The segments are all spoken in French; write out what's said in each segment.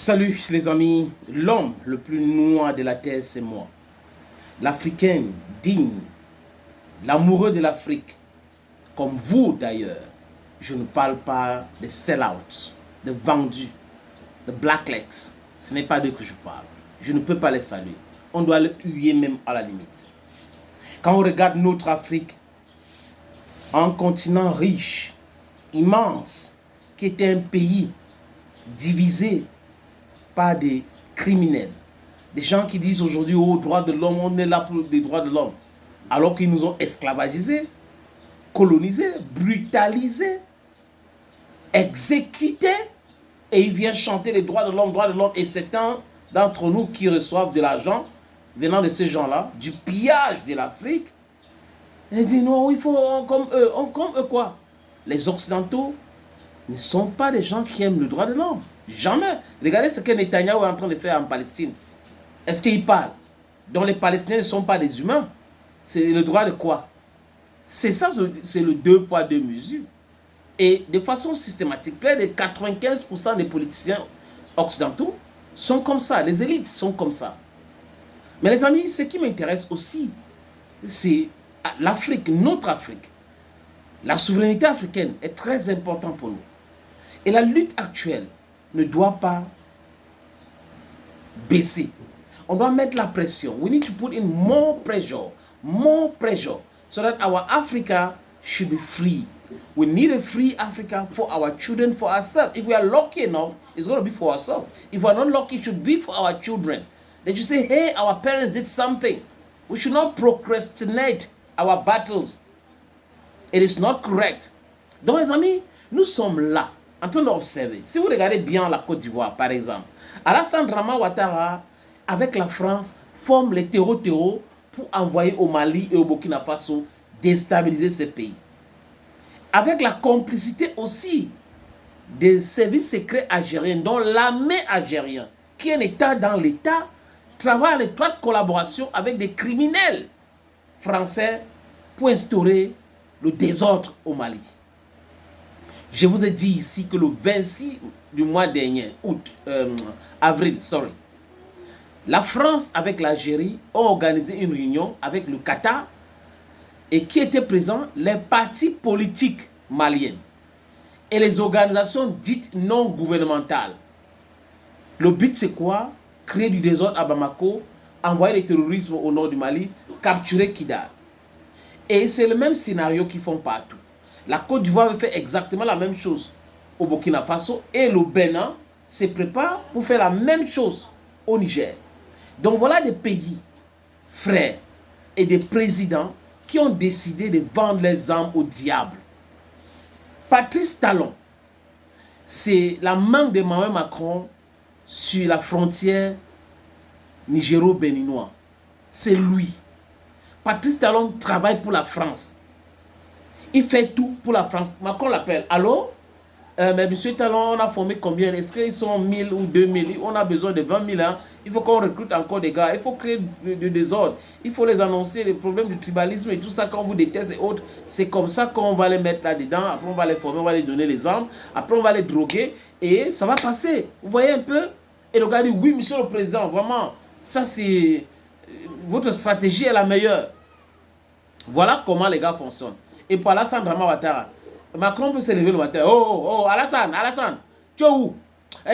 Salut les amis, l'homme le plus noir de la terre, c'est moi. L'Africain digne, l'amoureux de l'Afrique, comme vous d'ailleurs. Je ne parle pas des sell-outs, des vendus, des blacklegs. Ce n'est pas d'eux que je parle. Je ne peux pas les saluer. On doit les huer même à la limite. Quand on regarde notre Afrique, un continent riche, immense, qui était un pays divisé par des criminels, des gens qui disent aujourd'hui aux droits de l'homme, on est là pour les droits de l'homme, alors qu'ils nous ont esclavagisés, colonisés, brutalisés, exécutés, et ils viennent chanter les droits de l'homme, et c'est un d'entre nous qui reçoivent de l'argent venant de ces gens-là, du pillage de l'Afrique, et disent non, il faut comme eux quoi. Les Occidentaux ne sont pas des gens qui aiment le droit de l'homme. Jamais. Regardez ce que Netanyahou est en train de faire en Palestine. Est-ce qu'il parle? Donc les Palestiniens ne sont pas des humains. C'est le droit de quoi? C'est ça, c'est le deux poids, deux mesures. Et de façon systématique, près de 95% des politiciens occidentaux sont comme ça. Les élites sont comme ça. Mais les amis, ce qui m'intéresse aussi, c'est l'Afrique, notre Afrique. La souveraineté africaine est très importante pour nous. Et la lutte actuelle ne doit pas baisser. On doit mettre la pression. We need to put in more pressure, so that our Africa should be free. We need a free Africa for our children, for ourselves. If we are lucky enough, it's going to be for ourselves. If we are not lucky, it should be for our children. They should say, hey, our parents did something. We should not procrastinate our battles. It is not correct. Donc les amis, nous sommes là, en train d'observer. Si vous regardez bien la Côte d'Ivoire, par exemple, Alassane Dramane Ouattara, avec la France, forme les terreaux pour envoyer au Mali et au Burkina Faso déstabiliser ces pays. Avec la complicité aussi des services secrets algériens, dont l'armée algérienne, qui est un État dans l'État, travaille en étroite collaboration avec des criminels français pour instaurer le désordre au Mali. Je vous ai dit ici que le 26 du mois dernier, avril, la France avec l'Algérie ont organisé une réunion avec le Qatar et qui étaient présents les partis politiques maliens et les organisations dites non gouvernementales. Le but c'est quoi? Créer du désordre à Bamako, envoyer les terroristes au nord du Mali, capturer Kidal. Et c'est le même scénario qu'ils font partout. La Côte d'Ivoire fait exactement la même chose au Burkina Faso et le Bénin se prépare pour faire la même chose au Niger. Donc voilà des pays frères et des présidents qui ont décidé de vendre les armes au diable. Patrice Talon, c'est la main d'Emmanuel Macron sur la frontière nigéro-béninoise. C'est lui. Patrice Talon travaille pour la France. Il fait tout pour la France. Macron l'appelle. Allô? Mais monsieur Talon, on a formé combien? Est-ce qu'ils sont 1000 ou 2000? On a besoin de 20 000 ans. Il faut qu'on recrute encore des gars. Il faut créer du désordre. Il faut les annoncer, les problèmes du tribalisme et tout ça, quand on vous déteste et autres. C'est comme ça qu'on va les mettre là-dedans. Après, on va les former, on va les donner les armes. Après, on va les droguer. Et ça va passer. Vous voyez un peu? Et le gars dit, oui, monsieur le président, vraiment, ça c'est... Votre stratégie est la meilleure. Voilà comment les gars fonctionnent. Et pour Alassane Dramane Ouattara, Macron peut se lever le matin. Oh, Alassane, tu es où?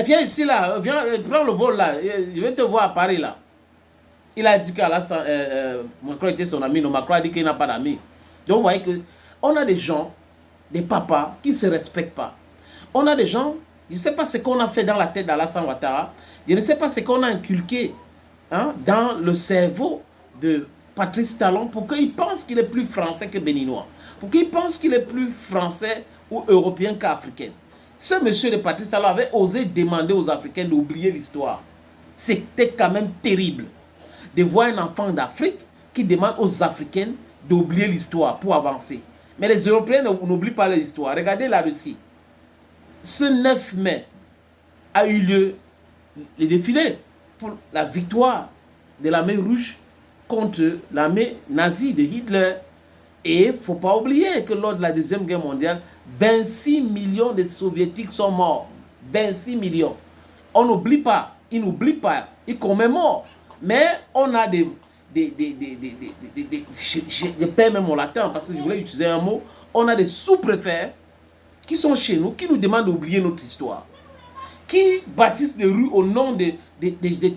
Viens ici là, viens, prends le vol là, je vais te voir à Paris là. Il a dit qu'Alassane, Macron était son ami, non, Macron a dit qu'il n'a pas d'amis. Donc vous voyez qu'on a des gens, des papas qui ne se respectent pas. On a des gens, je ne sais pas ce qu'on a fait dans la tête d'Alassane Ouattara, je ne sais pas ce qu'on a inculqué dans le cerveau de Patrice Talon pour qu'il pense qu'il est plus français que béninois, pour qu'il pense qu'il est plus français ou européen qu'africain. Ce monsieur de Patrice Talon avait osé demander aux Africains d'oublier l'histoire. C'était quand même terrible de voir un enfant d'Afrique qui demande aux Africains d'oublier l'histoire pour avancer. Mais les Européens n'oublient pas l'histoire. Regardez la Russie. Ce 9 mai a eu lieu le défilé pour la victoire de l'armée rouge contre l'armée nazie de Hitler. Et il ne faut pas oublier que lors de la Deuxième Guerre mondiale, 26 millions de Soviétiques sont morts. 26 millions. On n'oublie pas, il n'oublie pas, il commémore. Mais on a je perds même mon latin parce que je voulais utiliser un mot. On a des sous-préfets qui sont chez nous, qui nous demandent d'oublier notre histoire, qui bâtissent des rues au nom des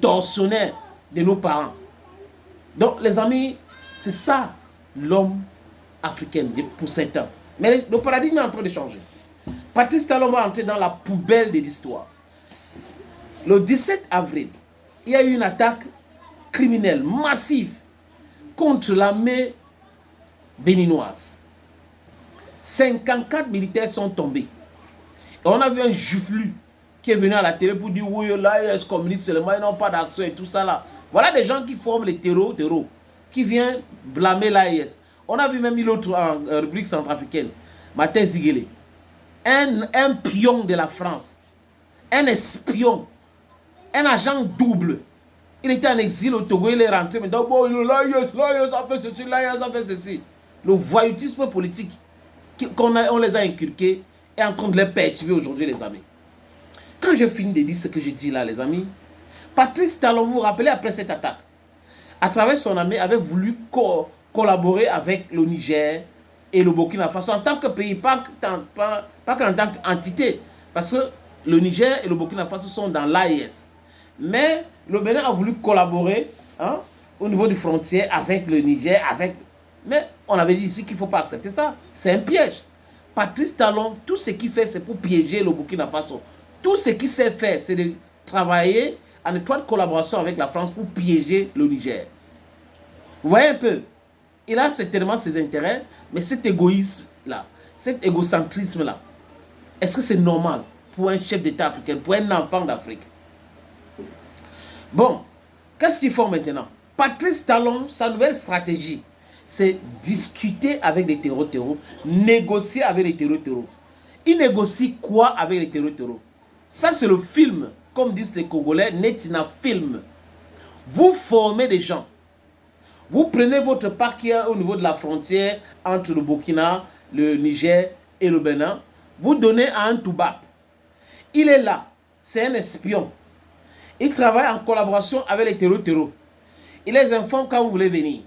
tortionnaires de nos parents. Donc, les amis, c'est ça l'homme africain pour 7 ans. Mais le paradigme est en train de changer. Patrice Talon va entrer dans la poubelle de l'histoire. Le 17 avril, il y a eu une attaque criminelle massive contre l'armée béninoise. 54 militaires sont tombés. Et on a vu un juiflu qui est venu à la télé pour dire oui, l'AES communique seulement, ils n'ont pas d'action et tout ça là. Voilà des gens qui forment les terreaux, qui viennent blâmer l'AES. On a vu même l'autre en République centrafricaine, Martin Ziguele, un pion de la France, un espion, un agent double. Il était en exil au Togo, il est rentré, mais donc, bon, l'AES a fait ceci, l'AES a fait ceci. Le voyoutisme politique on les a inculqués est en train de les perturber aujourd'hui, les amis. Quand je finis de dire ce que je dis là, les amis, Patrice Talon, vous vous rappelez, après cette attaque, à travers son armée, avait voulu collaborer avec le Niger et le Burkina Faso en tant que pays, pas qu'en tant qu'entité. Parce que le Niger et le Burkina Faso sont dans l'AES. Mais le Bénin a voulu collaborer au niveau des frontières avec le Niger, mais on avait dit ici qu'il ne faut pas accepter ça. C'est un piège. Patrice Talon, tout ce qu'il fait, c'est pour piéger le Burkina Faso. Tout ce qu'il sait faire, c'est de travailler en étroite collaboration avec la France pour piéger le Niger. Vous voyez un peu, il a certainement ses intérêts, mais cet égoïsme-là, cet égocentrisme-là, est-ce que c'est normal pour un chef d'État africain, pour un enfant d'Afrique? Bon, qu'est-ce qu'il faut maintenant? Patrice Talon, sa nouvelle stratégie, c'est discuter avec les terreaux, négocier avec les terreaux. Il négocie quoi avec les terreaux? Ça, c'est le film, comme disent les Congolais, Netina film. Vous formez des gens. Vous prenez votre part qui est au niveau de la frontière entre le Burkina, le Niger et le Bénin. Vous donnez à un Toubab. Il est là. C'est un espion. Il travaille en collaboration avec les terreaux. Il les informe quand vous voulez venir.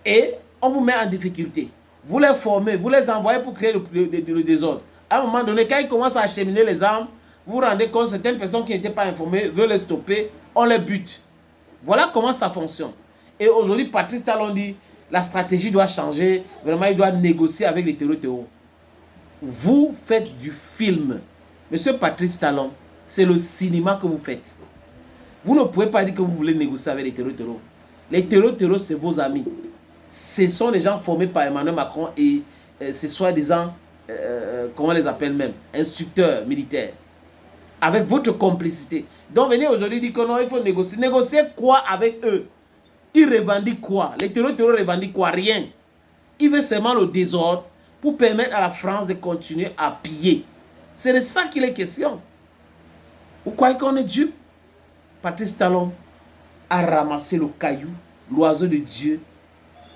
Et on vous met en difficulté. Vous les formez, vous les envoyez pour créer le désordre. À un moment donné, quand ils commencent à acheminer les armes, vous vous rendez compte que certaines personnes qui n'étaient pas informées veulent les stopper, on les bute. Voilà comment ça fonctionne. Et aujourd'hui, Patrice Talon dit, la stratégie doit changer, vraiment il doit négocier avec les terreaux. Vous faites du film. Monsieur Patrice Talon, c'est le cinéma que vous faites. Vous ne pouvez pas dire que vous voulez négocier avec les terreaux. Les terreaux, c'est vos amis. Ce sont les gens formés par Emmanuel Macron et c'est soi-disant, comment on les appelle même, instructeurs militaires. Avec votre complicité. Donc venez aujourd'hui dire que non, il faut négocier. Négocier quoi avec eux? Ils revendiquent quoi? Les terreaux revendiquent quoi? Rien. Ils veulent seulement le désordre pour permettre à la France de continuer à piller. C'est de ça qu'il est question. Vous croyez qu'on est dupe? Patrice Talon a ramassé le caillou, l'oiseau de Dieu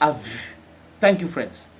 a vu. Thank you, friends.